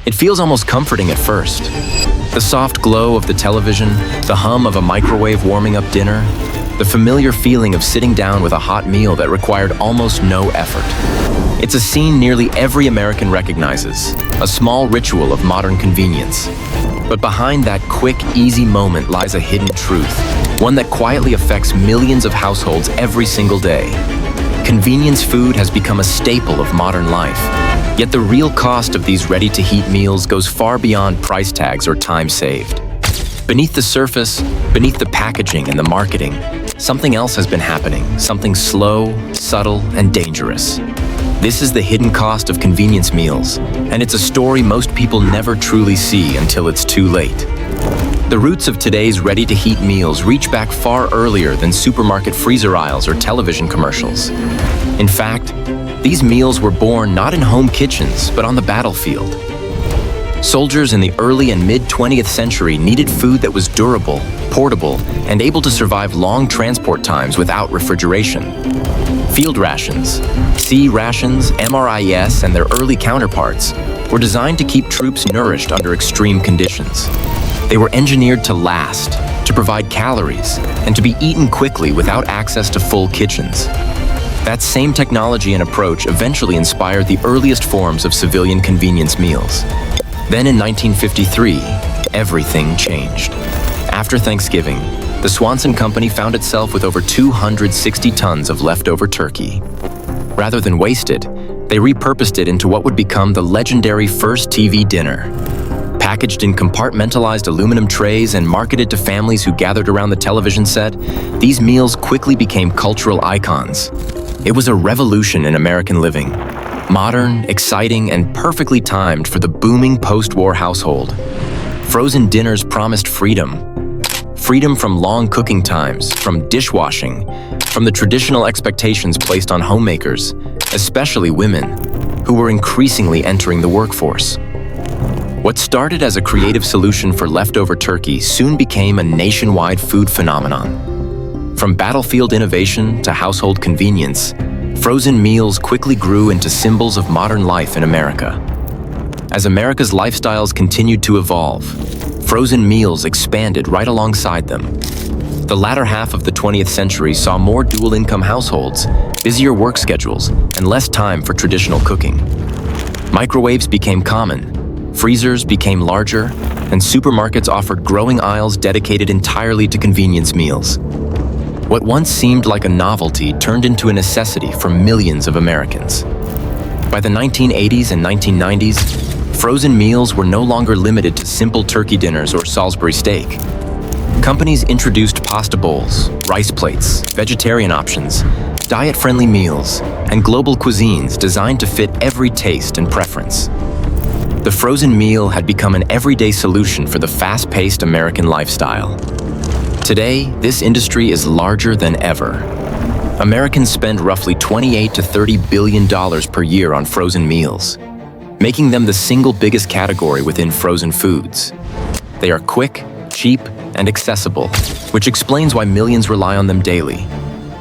It feels almost comforting at first. The soft glow of the television, the hum of a microwave warming up dinner, the familiar feeling of sitting down with a hot meal that required almost no effort. It's a scene nearly every American recognizes, a small ritual of modern convenience. But behind that quick, easy moment lies a hidden truth, one that quietly affects millions of households every single day. Convenience food has become a staple of modern life. Yet the real cost of these ready-to-heat meals goes far beyond price tags or time saved. Beneath the surface, beneath the packaging and the marketing, something else has been happening, something slow, subtle, and dangerous. This is the hidden cost of convenience meals, and it's a story most people never truly see until it's too late. The roots of today's ready-to-heat meals reach back far earlier than supermarket freezer aisles or television commercials. In fact, these meals were born not in home kitchens, but on the battlefield. Soldiers in the early and mid-20th century needed food that was durable, portable, and able to survive long transport times without refrigeration. Field rations, C rations, MRIS, and their early counterparts were designed to keep troops nourished under extreme conditions. They were engineered to last, to provide calories, and to be eaten quickly without access to full kitchens. That same technology and approach eventually inspired the earliest forms of civilian convenience meals. Then in 1953, everything changed. After Thanksgiving, the Swanson Company found itself with over 260 tons of leftover turkey. Rather than waste it, they repurposed it into what would become the legendary first TV dinner. Packaged in compartmentalized aluminum trays and marketed to families who gathered around the television set, these meals quickly became cultural icons. It was a revolution in American living. Modern, exciting, and perfectly timed for the booming post-war household. Frozen dinners promised freedom. Freedom from long cooking times, from dishwashing, from the traditional expectations placed on homemakers, especially women, who were increasingly entering the workforce. What started as a creative solution for leftover turkey soon became a nationwide food phenomenon. From battlefield innovation to household convenience, frozen meals quickly grew into symbols of modern life in America. As America's lifestyles continued to evolve, frozen meals expanded right alongside them. The latter half of the 20th century saw more dual-income households, busier work schedules, and less time for traditional cooking. Microwaves became common, freezers became larger, and supermarkets offered growing aisles dedicated entirely to convenience meals. What once seemed like a novelty turned into a necessity for millions of Americans. By the 1980s and 1990s, frozen meals were no longer limited to simple turkey dinners or Salisbury steak. Companies introduced pasta bowls, rice plates, vegetarian options, diet-friendly meals, and global cuisines designed to fit every taste and preference. The frozen meal had become an everyday solution for the fast-paced American lifestyle. Today, this industry is larger than ever. Americans spend roughly $28 to $30 billion per year on frozen meals, making them the single biggest category within frozen foods. They are quick, cheap, and accessible, which explains why millions rely on them daily.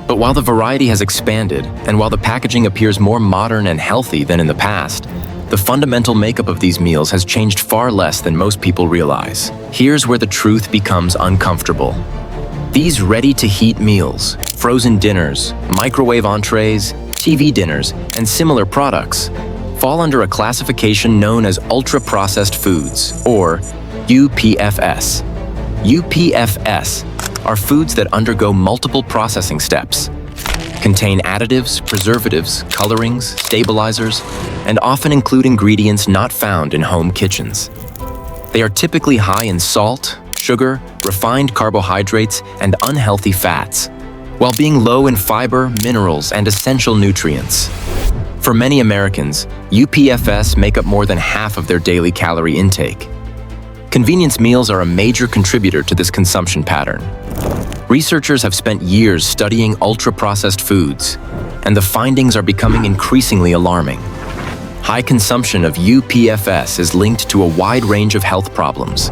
But while the variety has expanded, and while the packaging appears more modern and healthy than in the past, the fundamental makeup of these meals has changed far less than most people realize. Here's where the truth becomes uncomfortable. These ready-to-heat meals, frozen dinners, microwave entrees, TV dinners, and similar products fall under a classification known as ultra-processed foods, or UPFS. UPFS are foods that undergo multiple processing steps, contain additives, preservatives, colorings, stabilizers, and often include ingredients not found in home kitchens. They are typically high in salt, sugar, refined carbohydrates, and unhealthy fats, while being low in fiber, minerals, and essential nutrients. For many Americans, UPFS make up more than half of their daily calorie intake. Convenience meals are a major contributor to this consumption pattern. Researchers have spent years studying ultra-processed foods, and the findings are becoming increasingly alarming. High consumption of UPFS is linked to a wide range of health problems: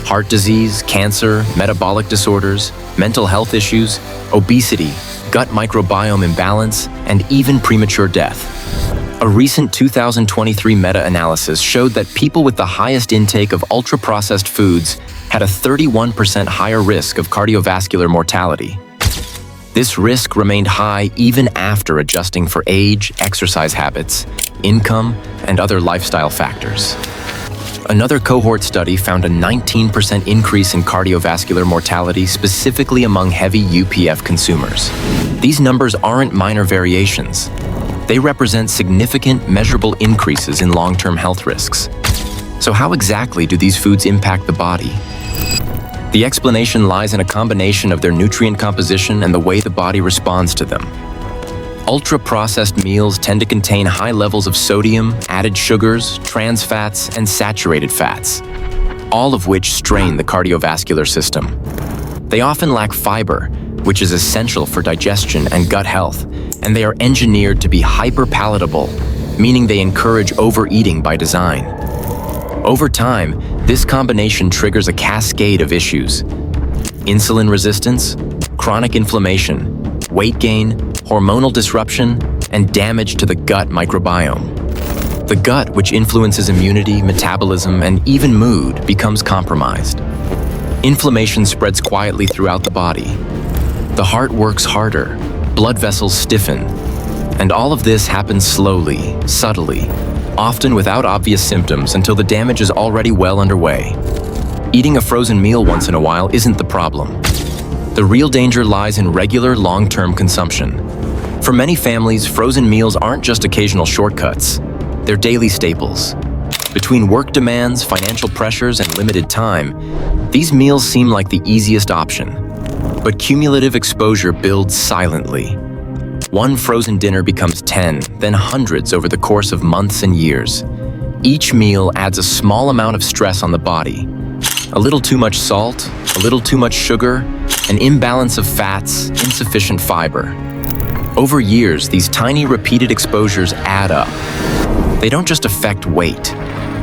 heart disease, cancer, metabolic disorders, mental health issues, obesity, gut microbiome imbalance, and even premature death. A recent 2023 meta-analysis showed that people with the highest intake of ultra-processed foods had a 31% higher risk of cardiovascular mortality. This risk remained high even after adjusting for age, exercise habits, income, and other lifestyle factors. Another cohort study found a 19% increase in cardiovascular mortality specifically among heavy UPF consumers. These numbers aren't minor variations. They represent significant, measurable increases in long-term health risks. So how exactly do these foods impact the body? The explanation lies in a combination of their nutrient composition and the way the body responds to them. Ultra-processed meals tend to contain high levels of sodium, added sugars, trans fats, and saturated fats, all of which strain the cardiovascular system. They often lack fiber, which is essential for digestion and gut health, and they are engineered to be hyper-palatable, meaning they encourage overeating by design. Over time, this combination triggers a cascade of issues: insulin resistance, chronic inflammation, weight gain, hormonal disruption, and damage to the gut microbiome. The gut, which influences immunity, metabolism, and even mood, becomes compromised. Inflammation spreads quietly throughout the body. The heart works harder, blood vessels stiffen, and all of this happens slowly, subtly, often without obvious symptoms until the damage is already well underway. Eating a frozen meal once in a while isn't the problem. The real danger lies in regular, long-term consumption. For many families, frozen meals aren't just occasional shortcuts. They're daily staples. Between work demands, financial pressures, and limited time, these meals seem like the easiest option. But cumulative exposure builds silently. One frozen dinner becomes 10, then hundreds over the course of months and years. Each meal adds a small amount of stress on the body. A little too much salt, a little too much sugar, an imbalance of fats, insufficient fiber. Over years, these tiny repeated exposures add up. They don't just affect weight.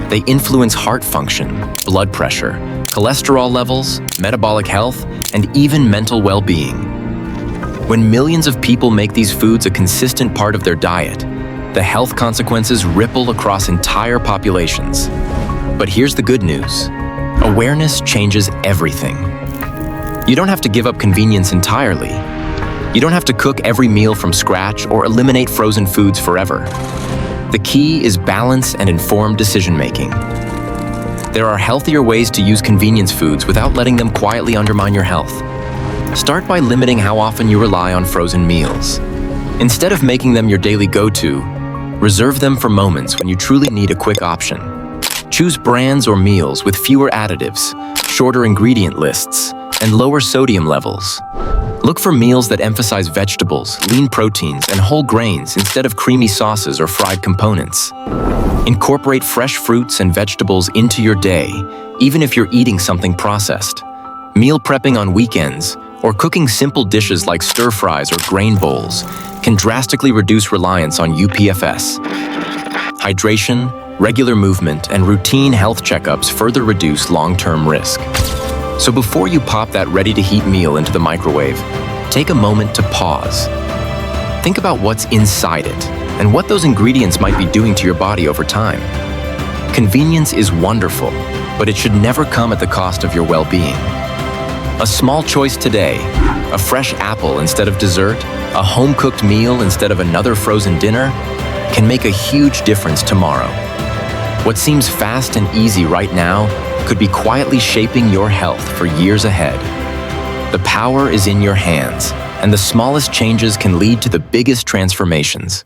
They influence heart function, blood pressure, cholesterol levels, metabolic health, and even mental well-being. When millions of people make these foods a consistent part of their diet, the health consequences ripple across entire populations. But here's the good news. Awareness changes everything. You don't have to give up convenience entirely. You don't have to cook every meal from scratch or eliminate frozen foods forever. The key is balance and informed decision-making. There are healthier ways to use convenience foods without letting them quietly undermine your health. Start by limiting how often you rely on frozen meals. Instead of making them your daily go-to, reserve them for moments when you truly need a quick option. Choose brands or meals with fewer additives, shorter ingredient lists, and lower sodium levels. Look for meals that emphasize vegetables, lean proteins, and whole grains instead of creamy sauces or fried components. Incorporate fresh fruits and vegetables into your day, even if you're eating something processed. Meal prepping on weekends, or cooking simple dishes like stir-fries or grain bowls, can drastically reduce reliance on UPFS. Hydration, regular movement, and routine health checkups further reduce long-term risk. So before you pop that ready-to-heat meal into the microwave, take a moment to pause. Think about what's inside it and what those ingredients might be doing to your body over time. Convenience is wonderful, but it should never come at the cost of your well-being. A small choice today, a fresh apple instead of dessert, a home-cooked meal instead of another frozen dinner, can make a huge difference tomorrow. What seems fast and easy right now could be quietly shaping your health for years ahead. The power is in your hands, and the smallest changes can lead to the biggest transformations.